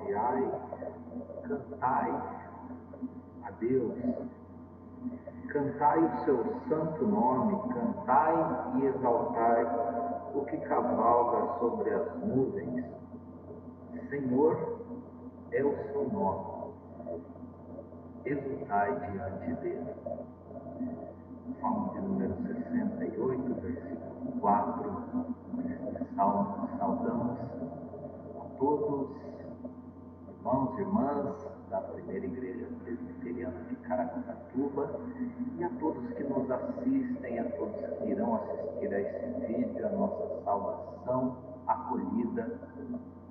salmodiai, cantai a Deus, cantai o seu santo nome, cantai e exaltai o que cavalga sobre as nuvens. Senhor é o seu nome, exultai diante dele. Salmo de número 68, versículo 4, neste salmo saudamos a todos, irmãos e irmãs da primeira igreja presbiteriana de Caraguatatuba e a todos que nos assistem, a todos que irão assistir a esse vídeo, a nossa saudação acolhida,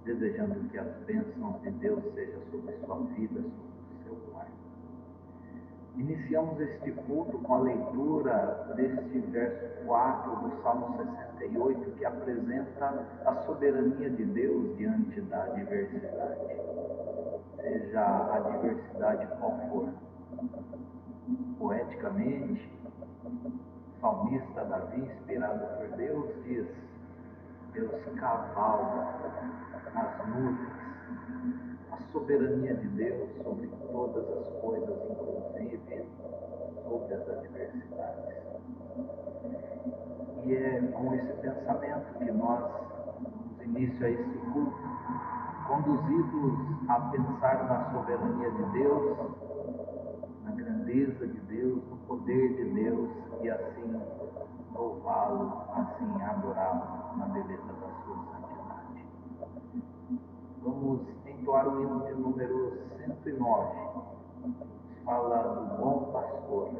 desejando que as bênçãos de Deus sejam sobre sua vida, sobre o seu lar. Iniciamos este culto com a leitura deste verso 4 do Salmo 68, que apresenta a soberania de Deus diante da adversidade. Seja a adversidade qual for. Poeticamente, o salmista Davi, inspirado por Deus, diz: Deus cavalga nas nuvens. A soberania de Deus sobre todas as coisas, inclusive sobre as adversidades. E é com esse pensamento que nós damos início a esse culto, conduzidos a pensar na soberania de Deus, na grandeza de Deus, no poder de Deus, e assim louvá-lo, assim adorá-lo na beleza da sua santidade. Vamos entoar o hino de número 109, que fala do bom pastor,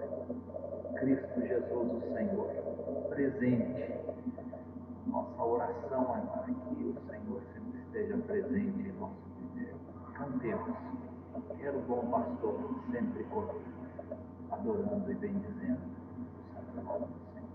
Cristo Jesus o Senhor, presente. Nossa oração é para que o Senhor sempre esteja presente em nosso viver. Cantemos, quero o bom pastor sempre comigo, adorando e bendizendo o santo nome do Senhor.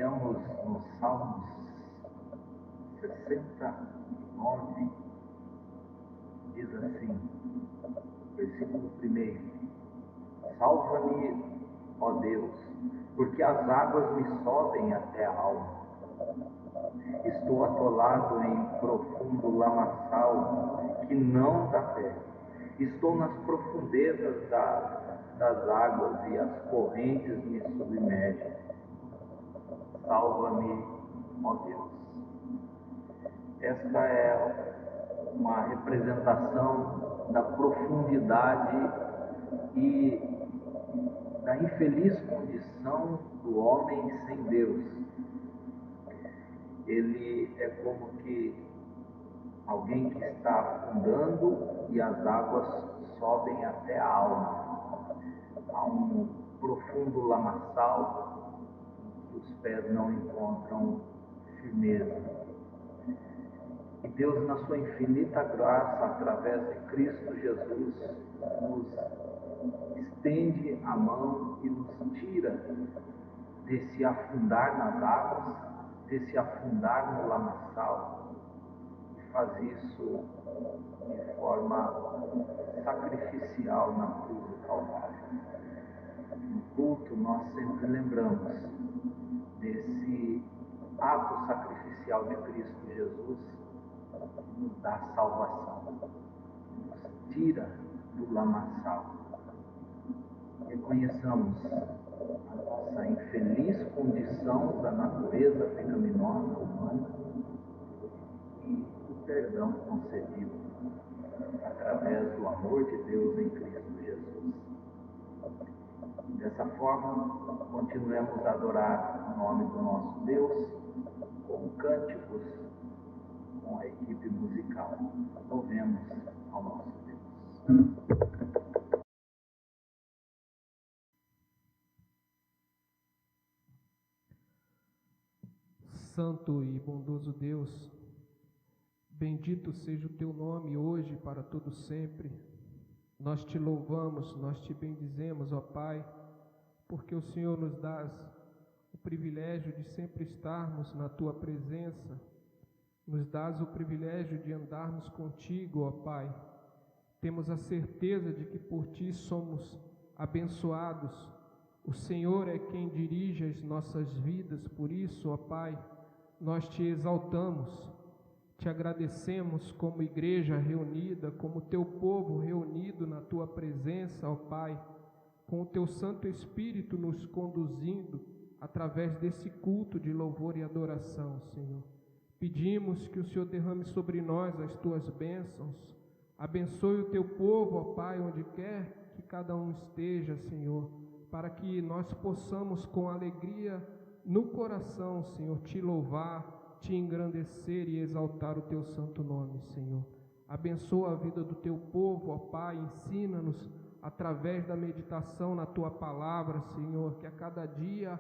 Lemos no Salmos 69, diz assim, versículo 1: Salva-me, ó Deus, porque as águas me sobem até a alma. Estou atolado em profundo lamaçal que não dá pé. Estou nas profundezas das águas e as correntes me submergem. Salva-me, ó Deus. Esta é uma representação da profundidade e da infeliz condição do homem sem Deus. Ele é como que alguém que está afundando e as águas sobem até a alma. Há um profundo lamaçal em que os pés não encontram firmeza. E Deus, na sua infinita graça, através de Cristo Jesus, nos estende a mão e nos tira desse afundar nas águas, desse afundar no lamaçal, e faz isso de forma sacrificial na cruz do Calvário. No culto nós sempre lembramos desse ato sacrificial de Cristo Jesus, que nos dá salvação, nos tira do lamaçal. Reconheçamos a nossa infeliz condição da natureza pecaminosa humana e o perdão concedido através do amor de Deus em Cristo Jesus. Dessa forma, continuemos a adorar o nome do nosso Deus com cânticos, com a equipe musical. Louvemos ao nosso Deus. Santo e bondoso Deus, bendito seja o teu nome hoje para todo sempre. Nós te louvamos, nós te bendizemos, ó Pai, porque o Senhor nos dá o privilégio de sempre estarmos na tua presença, nos dás o privilégio de andarmos contigo, ó Pai. Temos a certeza de que por ti somos abençoados. O Senhor é quem dirige as nossas vidas, por isso, ó Pai, nós te exaltamos, te agradecemos como igreja reunida, como teu povo reunido na tua presença, ó Pai, com o teu Santo Espírito nos conduzindo através desse culto de louvor e adoração, Senhor. Pedimos que o Senhor derrame sobre nós as tuas bênçãos, abençoe o teu povo, ó Pai, onde quer que cada um esteja, Senhor, para que nós possamos com alegria no coração, Senhor, te louvar, te engrandecer e exaltar o teu santo nome, Senhor. Abençoa a vida do teu povo, ó Pai, ensina-nos através da meditação na tua palavra, Senhor, que a cada dia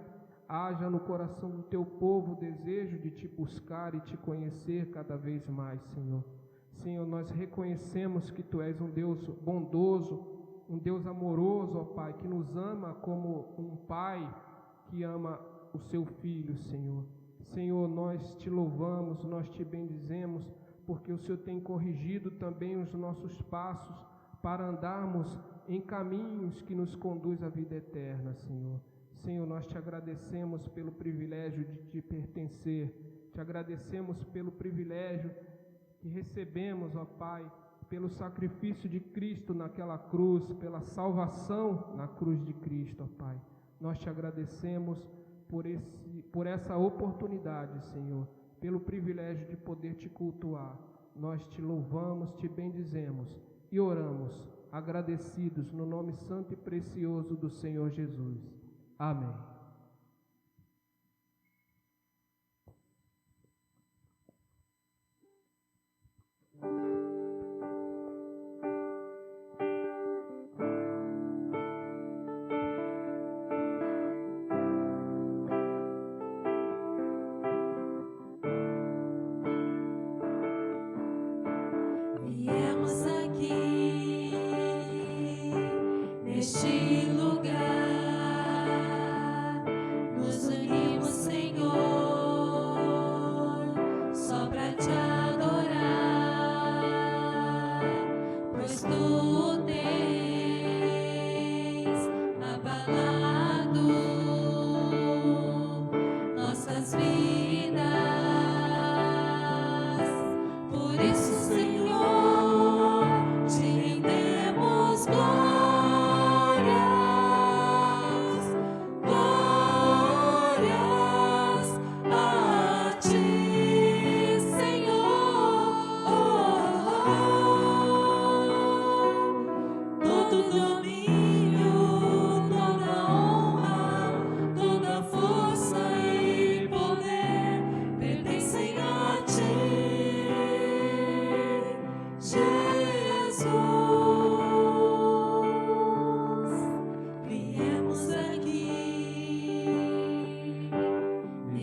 haja no coração do teu povo o desejo de te buscar e te conhecer cada vez mais, Senhor. Senhor, nós reconhecemos que tu és um Deus bondoso, um Deus amoroso, ó Pai, que nos ama como um pai que ama o seu filho, Senhor. Senhor, nós te louvamos, nós te bendizemos, porque o Senhor tem corrigido também os nossos passos para andarmos em caminhos que nos conduz à vida eterna, Senhor. Senhor, nós te agradecemos pelo privilégio de te pertencer, te agradecemos pelo privilégio que recebemos, ó Pai, pelo sacrifício de Cristo naquela cruz, pela salvação na cruz de Cristo, ó Pai. Nós te agradecemos por essa oportunidade, Senhor, pelo privilégio de poder te cultuar. Nós te louvamos, te bendizemos e oramos, agradecidos no nome santo e precioso do Senhor Jesus. Amém. Viemos aqui neste lugar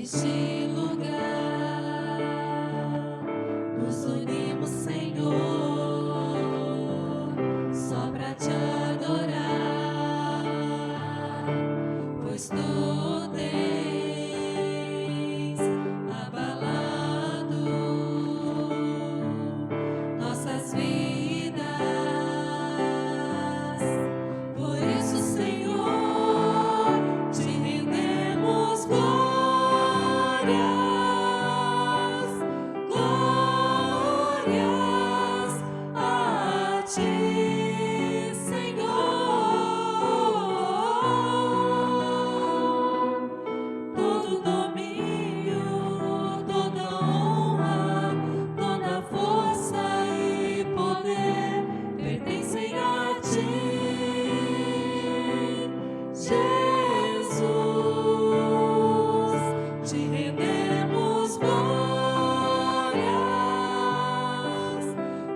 neste lugar. Nos unimos, Senhor, só pra te adorar, pois tu tens abalado nossas vidas. Por isso, Senhor, te rendemos glórias, glórias a ti, Senhor. Todo domínio, toda honra, toda força e poder pertencem a ti, Jesus. Te rendemos glórias,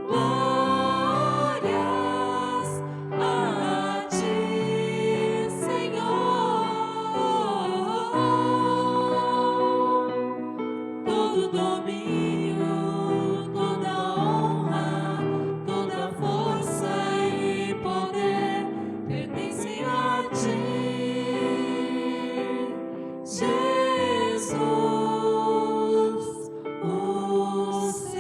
glórias a ti, Senhor. Todo domínio, toda honra, toda força e poder pertencem a ti, Jesus, o Senhor.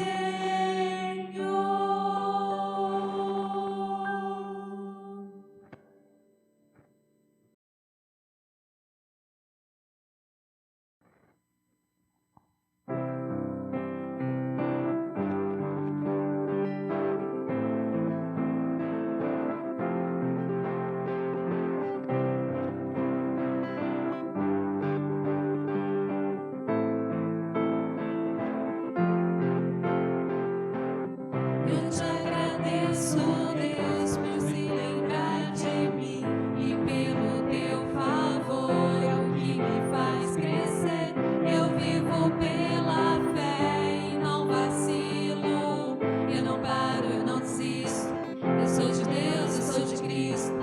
Eu te agradeço, Deus, por se lembrar de mim e pelo teu favor, é o que me faz crescer. Eu vivo pela fé e não vacilo. Eu não paro, eu não desisto. Eu sou de Deus, eu sou de Cristo.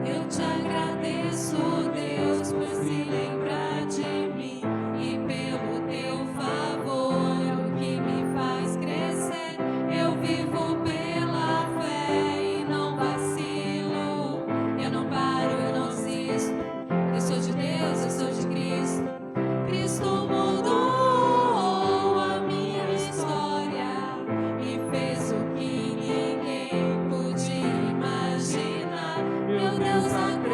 Eu te agradeço, Deus, por se lembrar de mim e pelo teu favor, é o que me faz crescer. Eu vivo pela fé e não vacilo. Eu não paro, eu não desisto. Eu sou de Deus, eu sou de Cristo. Cristo mudou a minha história e fez o que ninguém podia imaginar. Meu Deus, acredito.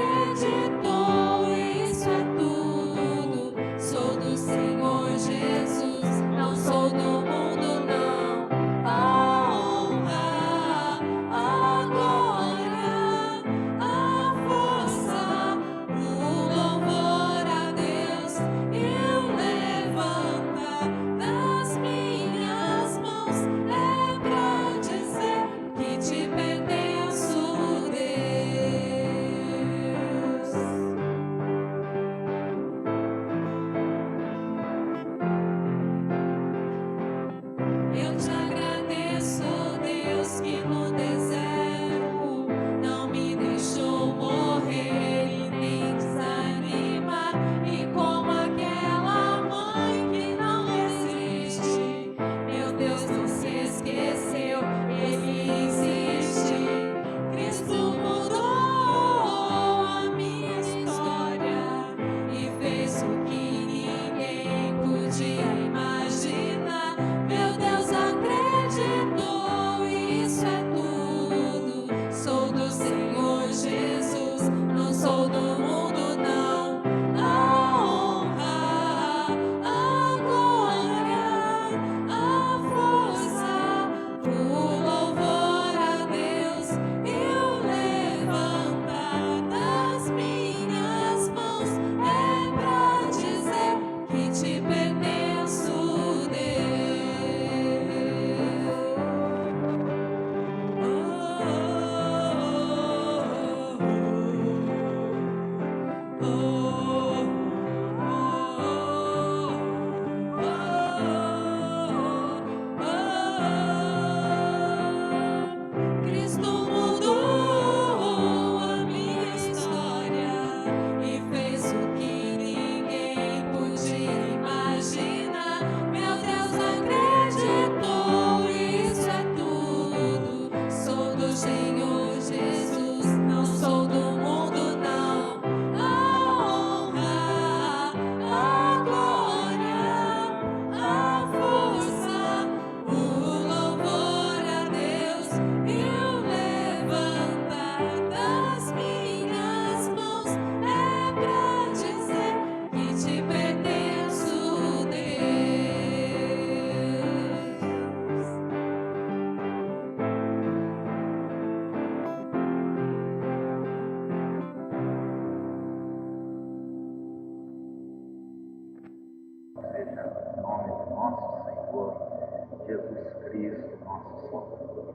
Jesus Cristo, nosso Salvador.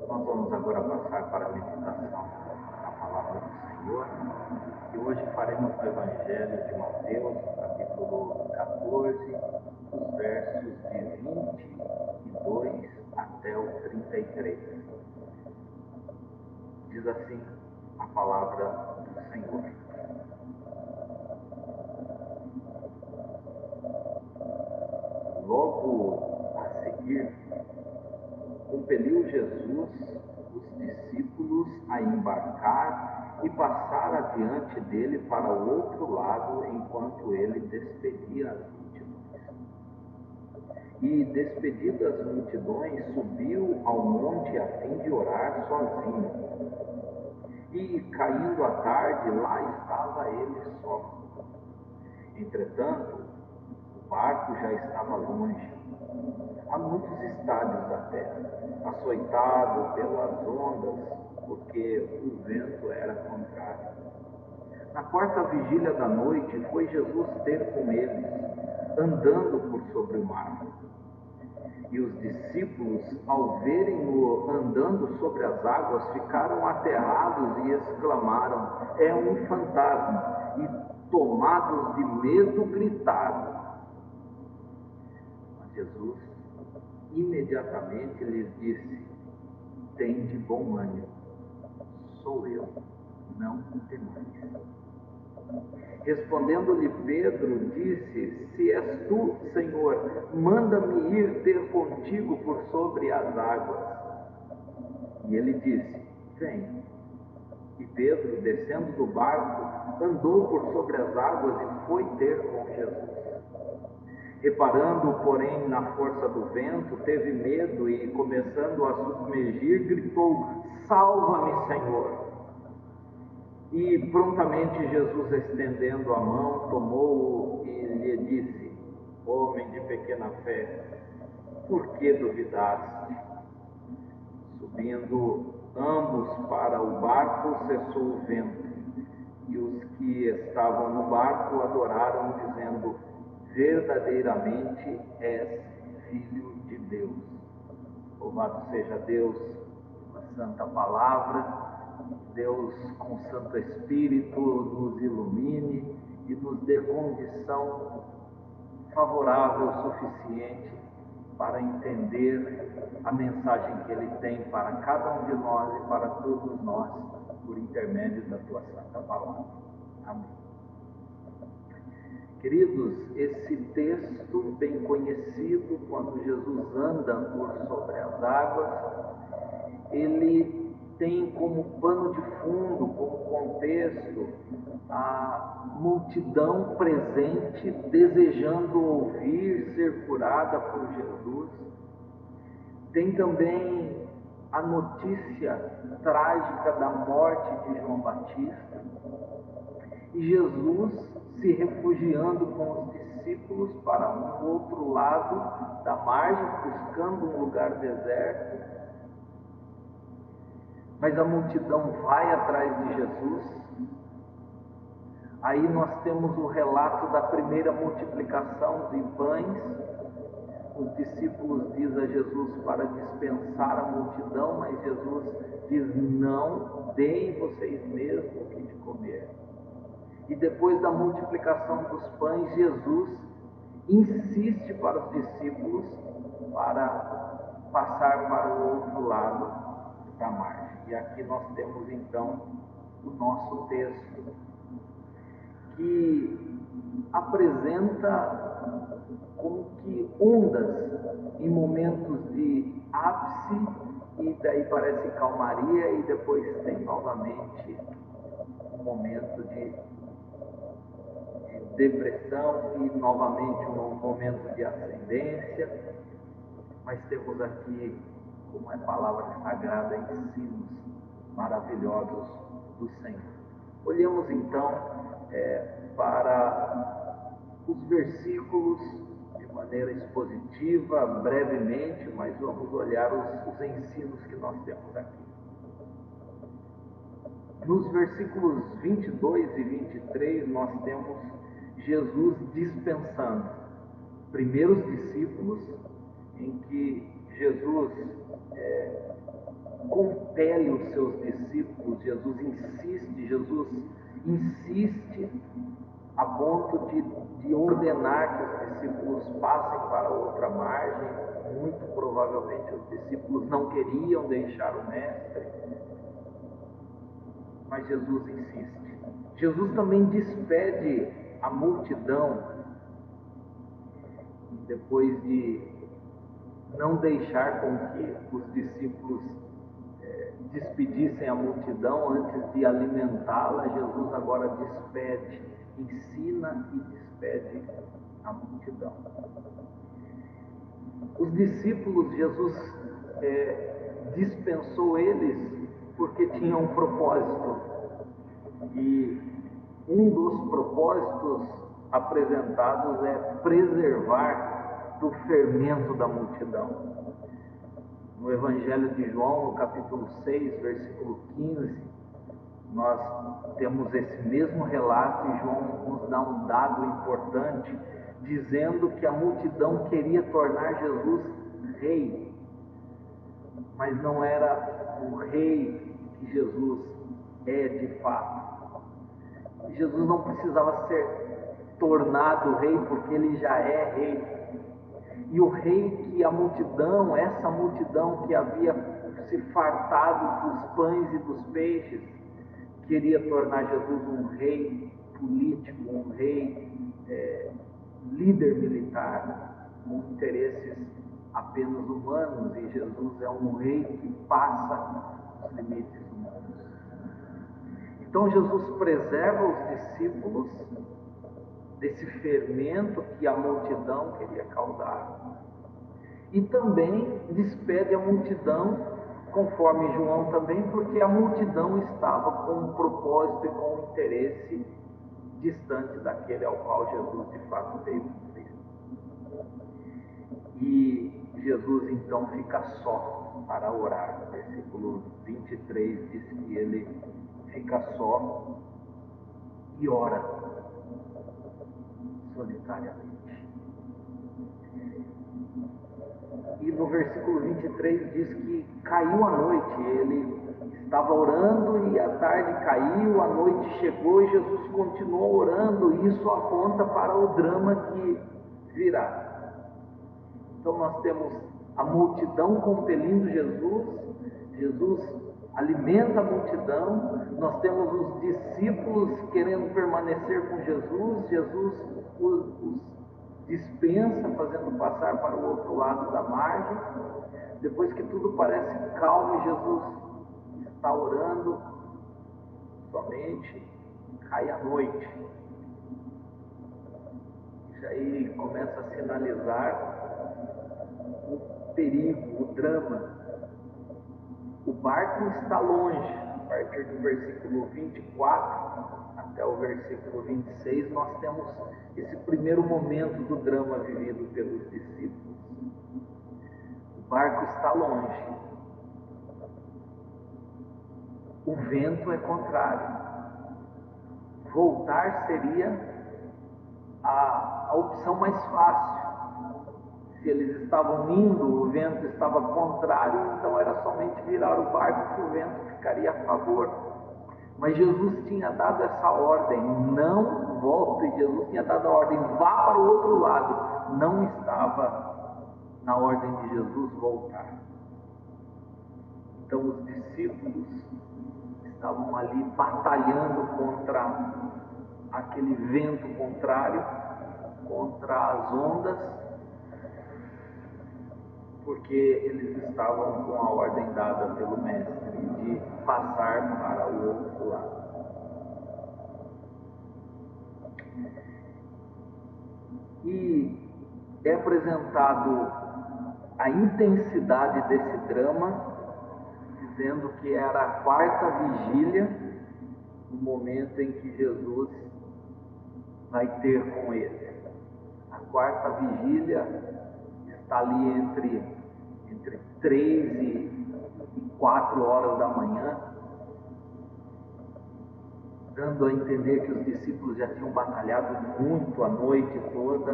Nós vamos agora passar para a meditação na palavra do Senhor, e hoje faremos o Evangelho de Mateus, capítulo 14, os versos de 22 até o 33. Diz assim a palavra do Senhor. Logo a seguir, compeliu Jesus os discípulos a embarcar e passar adiante dele para o outro lado, enquanto ele despedia as multidões. E, despedidas as multidões, subiu ao monte a fim de orar sozinho. E, caindo a tarde, lá estava ele só. Entretanto, o barco já estava longe, a muitos estádios da terra, açoitado pelas ondas, porque o vento era contrário. Na quarta vigília da noite, foi Jesus ter com eles, andando por sobre o mar. E os discípulos, ao verem-no andando sobre as águas, ficaram aterrados e exclamaram: "É um fantasma!" E, tomados de medo, gritaram. Mas Jesus imediatamente lhes disse: "Tende bom ânimo, sou eu, não temais." Respondendo-lhe Pedro, disse: "Se és tu, Senhor, manda-me ir ter contigo por sobre as águas." E ele disse: "Vem." E Pedro, descendo do barco, andou por sobre as águas e foi ter com Jesus. Reparando, porém, na força do vento, teve medo e, começando a submergir, gritou: "Salva-me, Senhor!" E prontamente Jesus, estendendo a mão, tomou-o e lhe disse: "Homem de pequena fé, por que duvidaste?" Subindo ambos para o barco, cessou o vento, e os que estavam no barco adoraram, dizendo: "Verdadeiramente és Filho de Deus." Louvado seja Deus pela santa palavra. Deus, com o Santo Espírito, nos ilumine e nos dê condição favorável o suficiente para entender a mensagem que Ele tem para cada um de nós e para todos nós, por intermédio da Tua Santa Palavra. Amém. Queridos, esse texto bem conhecido, quando Jesus anda por sobre as águas, ele tem como pano de fundo, como contexto, a multidão presente desejando ouvir, ser curada por Jesus. Tem também a notícia trágica da morte de João Batista. E Jesus se refugiando com os discípulos para um outro lado da margem, buscando um lugar deserto. Mas a multidão vai atrás de Jesus. Aí nós temos o relato da primeira multiplicação de pães. Os discípulos dizem a Jesus para dispensar a multidão, mas Jesus diz: "Não, deem vocês mesmos o que de comer." E depois da multiplicação dos pães, Jesus insiste para os discípulos para passar para o outro lado da margem. E aqui nós temos então o nosso texto, que apresenta como que ondas em momentos de ápice, e daí parece calmaria, e depois tem novamente um momento de depressão e novamente um momento de ascendência. Mas temos aqui, como é palavra sagrada, ensinos maravilhosos do Senhor. Olhemos então para os versículos de maneira expositiva, brevemente, mas vamos olhar os ensinos que nós temos aqui. Nos versículos 22 e 23 nós temos Jesus dispensando primeiro os discípulos em que Jesus compele os seus discípulos, Jesus insiste a ponto de ordenar que os discípulos passem para outra margem. Muito provavelmente os discípulos não queriam deixar o Mestre, mas Jesus insiste. Jesus também despede a multidão, depois de não deixar com que os discípulos despedissem a multidão antes de alimentá-la. Jesus agora despede, ensina e despede a multidão. Os discípulos, Jesus dispensou eles porque tinham um propósito, e um dos propósitos apresentados é preservar do fermento da multidão. No Evangelho de João, no capítulo 6, versículo 15, nós temos esse mesmo relato, e João nos dá um dado importante, dizendo que a multidão queria tornar Jesus rei, mas não era o rei que Jesus é de fato. Jesus não precisava ser tornado rei, porque ele já é rei. E o rei que a multidão, essa multidão que havia se fartado dos pães e dos peixes, queria tornar Jesus um rei político, um rei líder militar, com interesses apenas humanos, e Jesus é um rei que passa os limites humanos. Então Jesus preserva os discípulos desse fermento que a multidão queria causar, e também despede a multidão, conforme João também, porque a multidão estava com um propósito e com um interesse distante daquele ao qual Jesus de fato veio cumprir. E Jesus então fica só para orar. Versículo 23 diz que ele fica só e ora solitariamente. E no versículo 23 diz que caiu a noite, ele estava orando e a tarde caiu, a noite chegou e Jesus continuou orando, e isso aponta para o drama que virá. Então nós temos a multidão compelindo Jesus alimenta a multidão, nós temos os discípulos querendo permanecer com Jesus os dispensa, fazendo passar para o outro lado da margem. Depois que tudo parece calmo, Jesus está orando, somente cai a noite. Isso aí começa a sinalizar o perigo, o drama. O barco está longe. A partir do versículo 24 até o versículo 26, nós temos esse primeiro momento do drama vivido pelos discípulos. O barco está longe. O vento é contrário. Voltar seria a opção mais fácil. Se eles estavam indo, o vento estava contrário, então era somente virar o barco que o vento ficaria a favor. Mas Jesus tinha dado essa ordem, não volte. Jesus tinha dado a ordem, vá para o outro lado. Não estava na ordem de Jesus voltar. Então os discípulos estavam ali batalhando contra aquele vento contrário, contra as ondas, porque eles estavam com a ordem dada pelo Mestre de passar para o outro lado. E é apresentado a intensidade desse drama, dizendo que era a quarta vigília, no momento em que Jesus vai ter com ele. A quarta vigília está ali entre 3 e 4 horas da manhã, dando a entender que os discípulos já tinham batalhado muito a noite toda,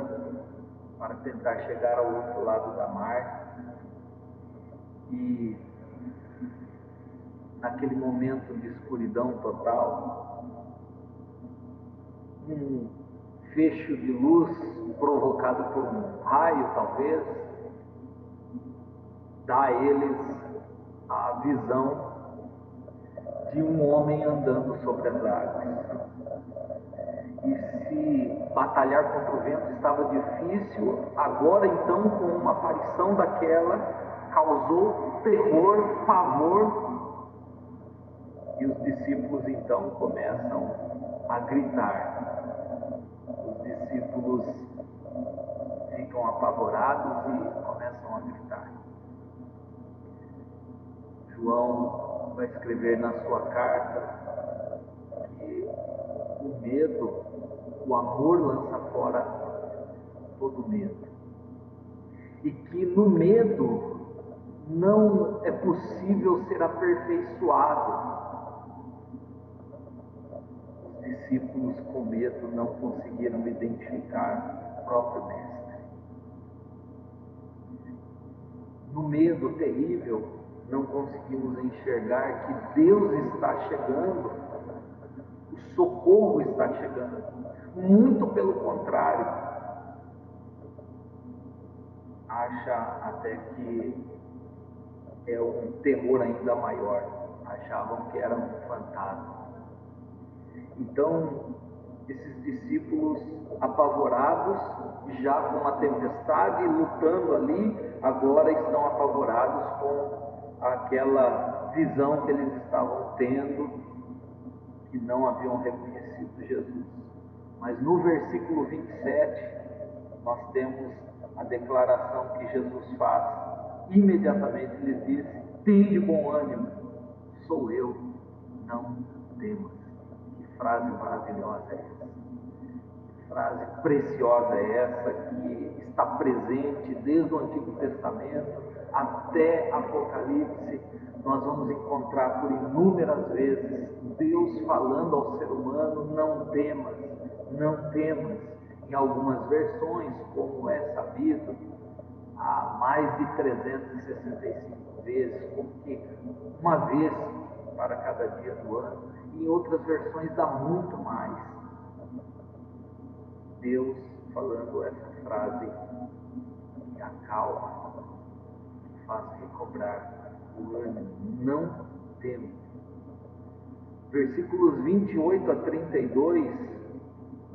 para tentar chegar ao outro lado da mar. E naquele momento de escuridão total, um fecho de luz provocado por um raio, talvez, dá a eles a visão de um homem andando sobre as águas. E se batalhar contra o vento estava difícil, agora então, com uma aparição daquela, causou terror, pavor, e os discípulos então começam a gritar. Os discípulos ficam apavorados e começam a gritar. João vai escrever na sua carta que o medo, o amor lança fora todo medo. E que no medo não é possível ser aperfeiçoado. Os discípulos com medo não conseguiram identificar o próprio Mestre. No medo terrível, não conseguimos enxergar que Deus está chegando, o socorro está chegando. Muito pelo contrário, acha até que é um terror ainda maior. Achavam que era um fantasma. Então, esses discípulos apavorados, já com a tempestade, lutando ali, agora estão apavorados com aquela visão que eles estavam tendo, que não haviam reconhecido Jesus. Mas no versículo 27, nós temos a declaração que Jesus faz. Imediatamente lhes disse: tende bom ânimo, sou eu, não temas. Que frase maravilhosa é essa? Que frase preciosa é essa, que está presente desde o Antigo Testamento até Apocalipse. Nós vamos encontrar por inúmeras vezes Deus falando ao ser humano: não temas, não temas. Em algumas versões, como é sabido, há mais de 365 vezes, como que uma vez para cada dia do ano. Em outras versões dá muito mais. Deus falando essa frase que acalma, que faz recobrar o ânimo. Não temas. Versículos 28 a 32,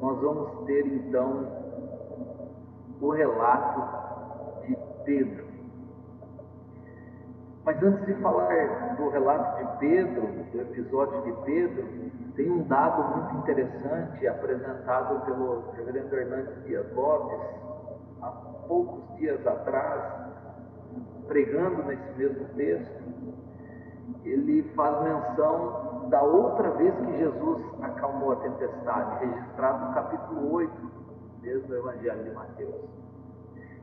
nós vamos ter então o relato de Pedro. Mas antes de falar do relato de Pedro, do episódio de Pedro, tem um dado muito interessante apresentado pelo reverendo Hernandes Dias Lopes há poucos dias atrás, pregando nesse mesmo texto. Ele faz menção da outra vez que Jesus acalmou a tempestade, registrado no capítulo 8, mesmo do Evangelho de Mateus.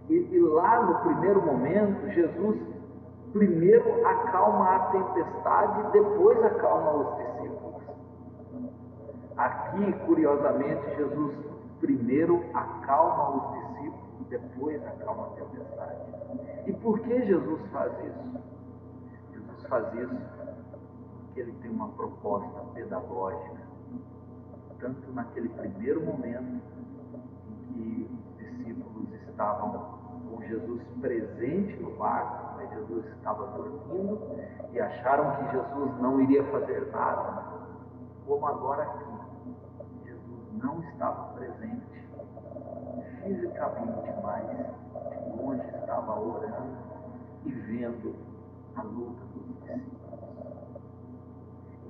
E lá no primeiro momento, Jesus primeiro acalma a tempestade, depois acalma os discípulos. Aqui, curiosamente, Jesus primeiro acalma os discípulos, depois acalma a tempestade. E por que Jesus faz isso? Jesus faz isso porque ele tem uma proposta pedagógica, tanto naquele primeiro momento em que os discípulos estavam com Jesus presente no barco, mas Jesus estava dormindo e acharam que Jesus não iria fazer nada, como agora aqui. Jesus não estava presente fisicamente, mas de longe estava orando e vendo a luta dos discípulos.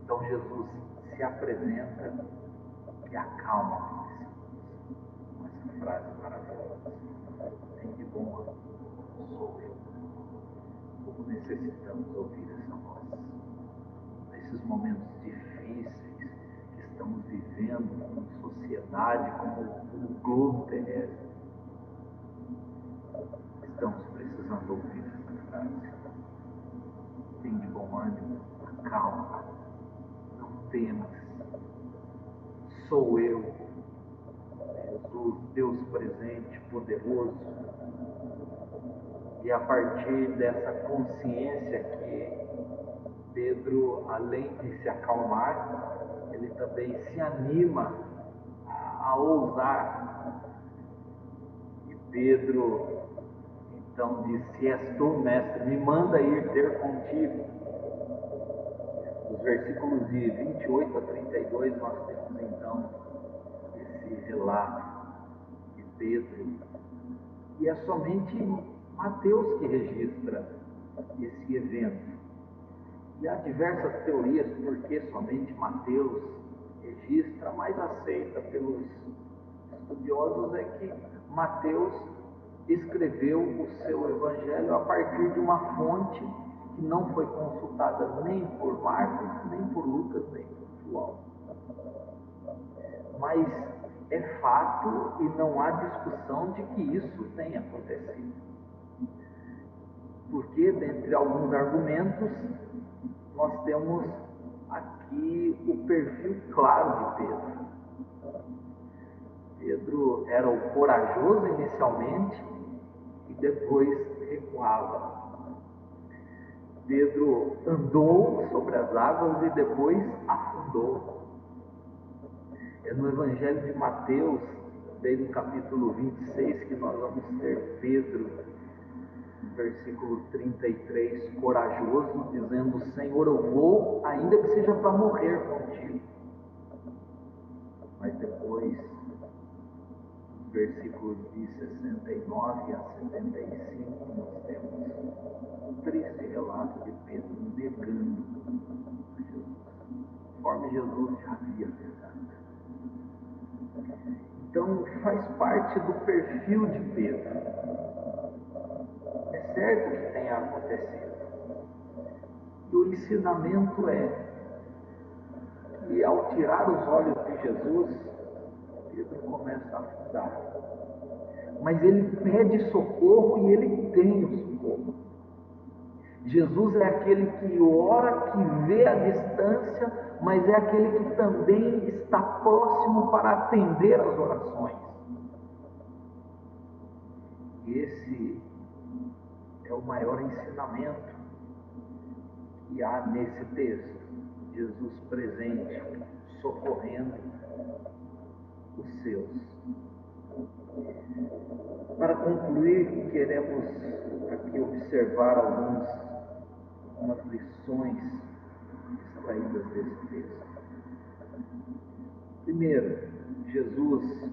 Então Jesus se apresenta e acalma os discípulos com essa frase maravilhosa: tem de bom ânimo, sou eu. Como necessitamos ouvir essa voz nesses momentos difíceis que estamos vivendo como sociedade, como o globo terrestre. Estamos precisando ouvir essa frase: tem de bom ânimo, acalma, não temas, sou eu mesmo. do Deus presente, poderoso. E a partir dessa consciência que Pedro, além de se acalmar, ele também se anima a ousar. E Pedro então disse: "Se és tu, mestre, me manda ir ter contigo." Nos versículos de 28 a 32 nós temos então esse relato de Pedro. E é somente Mateus que registra esse evento. E há diversas teorias por que somente Mateus registra, mas aceita pelos estudiosos é que Mateus escreveu o seu evangelho a partir de uma fonte que não foi consultada nem por Marcos, nem por Lucas, nem por João. Mas é fato e não há discussão de que isso tenha acontecido. Porque, dentre alguns argumentos, nós temos aqui o perfil claro de Pedro. Pedro era o corajoso inicialmente e depois recuava. Pedro andou sobre as águas e depois afundou. É no Evangelho de Mateus, desde o capítulo 26, que nós vamos ter Pedro, no versículo 33, corajoso, dizendo: "Senhor, eu vou, ainda que seja para morrer contigo." Mas depois, nos versículos de 69 a 75, nós temos um triste relato de Pedro negando Jesus, conforme Jesus já havia negado. Então, faz parte do perfil de Pedro. É certo que tenha acontecido. E o ensinamento é que, ao tirar os olhos de Jesus, Pedro começa a afundar. Mas ele pede socorro e ele tem o socorro. Jesus é aquele que ora, que vê a distância, mas é aquele que também está próximo para atender às orações. Esse é o maior ensinamento que há nesse texto. Jesus presente, socorrendo os seus. Para concluir, queremos aqui observar algumas lições extraídas desse texto. Primeiro, Jesus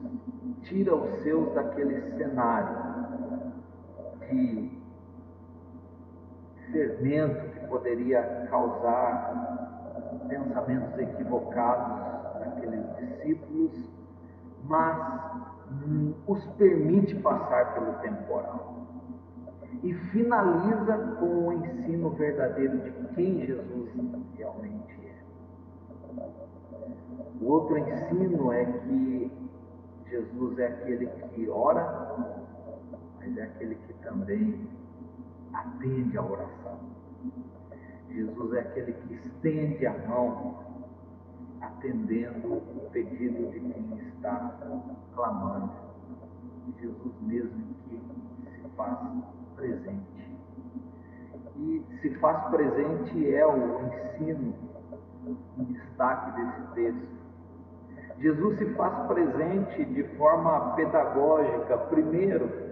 tira os seus daquele cenário de fermento que poderia causar pensamentos equivocados naqueles discípulos, mas os permite passar pelo temporal. E finaliza com o ensino verdadeiro de quem Jesus realmente é. O outro ensino é que Jesus é aquele que ora, mas é aquele que também atende a oração. Jesus é aquele que estende a mão, atendendo o pedido de quem está clamando. Jesus mesmo que se faz presente. E se faz presente é o ensino em destaque desse texto. Jesus se faz presente de forma pedagógica, primeiro,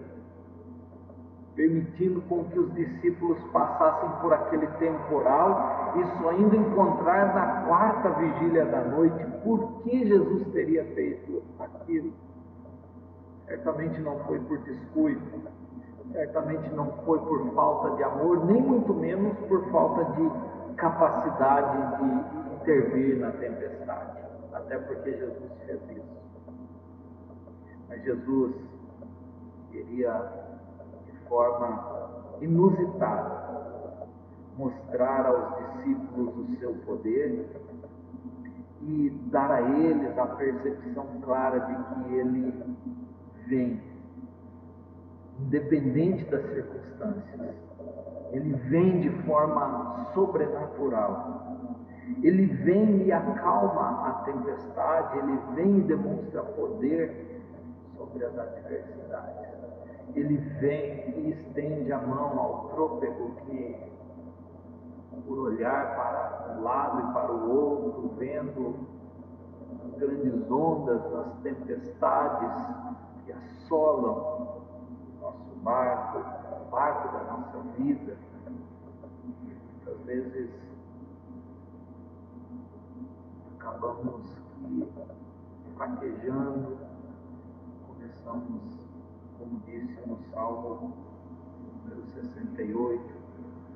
permitindo com que os discípulos passassem por aquele temporal e só indo encontrar na quarta vigília da noite por que Jesus teria feito aquilo. Certamente não foi por descuido, certamente não foi por falta de amor, nem muito menos por falta de capacidade de intervir na tempestade, até porque Jesus fez isso. Mas Jesus queria, de forma inusitada, mostrar aos discípulos o seu poder e dar a eles a percepção clara de que Ele vem, independente das circunstâncias. Ele vem de forma sobrenatural. Ele vem e acalma a tempestade, Ele vem e demonstra poder sobre as adversidades. Ele vem e estende a mão ao trôpego que, por olhar para um lado e para o outro, vendo as grandes ondas, as tempestades que assolam o nosso barco, o barco da nossa vida, muitas vezes acabamos fraquejando, começamos, como disse no Salmo número 68,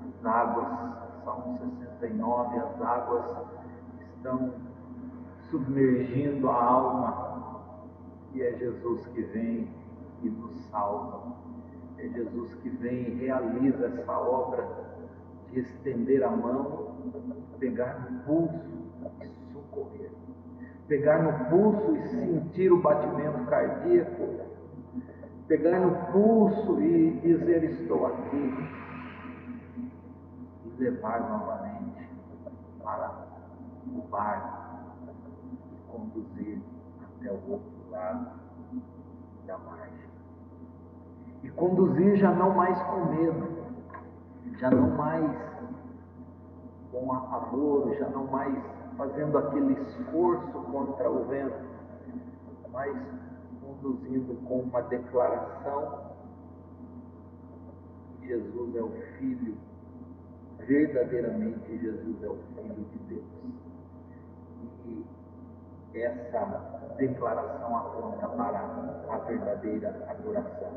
as águas, Salmo 69, as águas estão submergindo a alma, e é Jesus que vem e nos salva. É Jesus que vem e realiza essa obra de estender a mão, pegar no pulso e socorrer. Pegar no pulso e sentir o batimento cardíaco. Pegar no pulso e dizer: estou aqui. E levar novamente para o barco e conduzir até o outro lado da margem. E conduzir já não mais com medo, já não mais com apavoro, já não mais fazendo aquele esforço contra o vento, mas conduzindo com uma declaração que Jesus é o Filho, verdadeiramente Jesus é o Filho de Deus. E essa declaração aponta para a verdadeira adoração.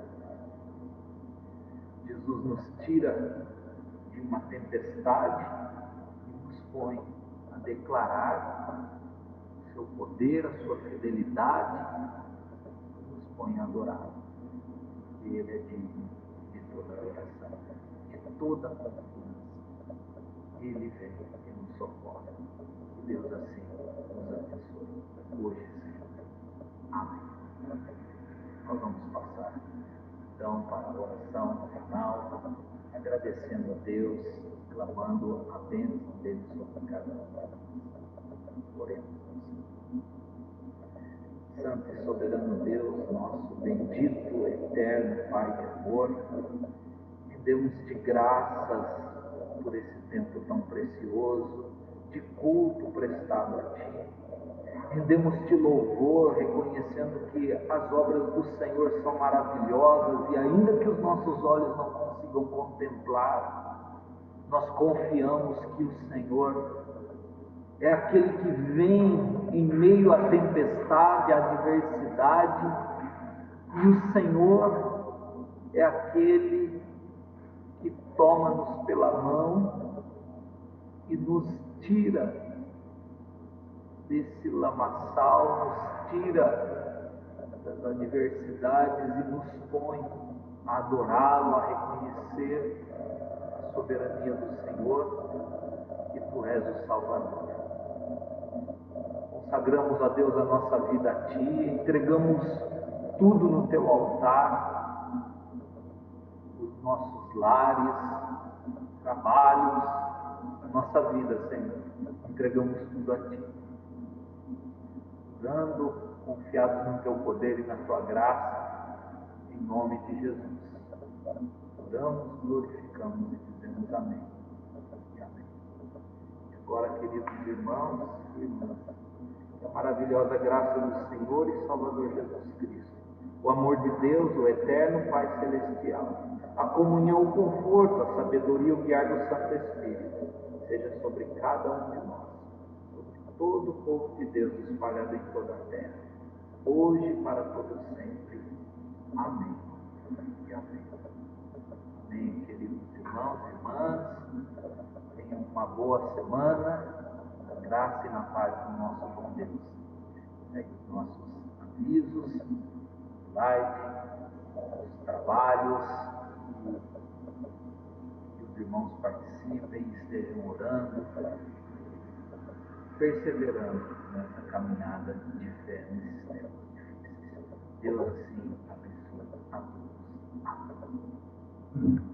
Jesus nos tira de uma tempestade e nos põe a declarar o seu poder, a sua fidelidade, e nos põe a adorar. E Ele é digno de toda adoração, de toda confiança. Ele vem e nos socorre. Que Deus assim nos abençoe, hoje e sempre. Amém. Nós vamos passar então para a oração no final, agradecendo a Deus, clamando a bênção dele sobre cada um de nós. Oremos. Santo e soberano Deus, nosso bendito, eterno Pai de amor, rendemos-te graças por esse tempo tão precioso de culto prestado a Ti. Rendemos-te louvor, reconhecendo que as obras do Senhor são maravilhosas e ainda que os nossos olhos não consigam contemplar, nós confiamos que o Senhor é aquele que vem em meio à tempestade, à adversidade, e o Senhor é aquele que toma-nos pela mão e nos tira desse lamaçal, nos tira das adversidades e nos põe a adorá-lo, a reconhecer a soberania do Senhor, que Tu és o Salvador. Consagramos a Deus a nossa vida a Ti, entregamos tudo no Teu altar, os nossos lares, trabalhos, a nossa vida, Senhor, entregamos tudo a Ti. Orando, confiados no Teu poder e na Tua graça, em nome de Jesus. Oramos, glorificamos e dizemos amém. E amém. E agora, queridos irmãos e irmãs, a maravilhosa graça do Senhor e Salvador Jesus Cristo, o amor de Deus, o eterno Pai Celestial, a comunhão, o conforto, a sabedoria e o guiar do Santo Espírito, seja sobre cada um de nós, todo o povo de Deus espalhado em toda a terra, hoje e para todo sempre. Amém. E amém. Amém, queridos irmãos e irmãs. Tenham uma boa semana, na graça e na paz do nosso bom Deus. Segue os nossos avisos, live, os trabalhos, que os irmãos participem, estejam orando, perseverando nessa caminhada de fé nesses tempos difíceis. Deus assim abençoe a todos. Amém.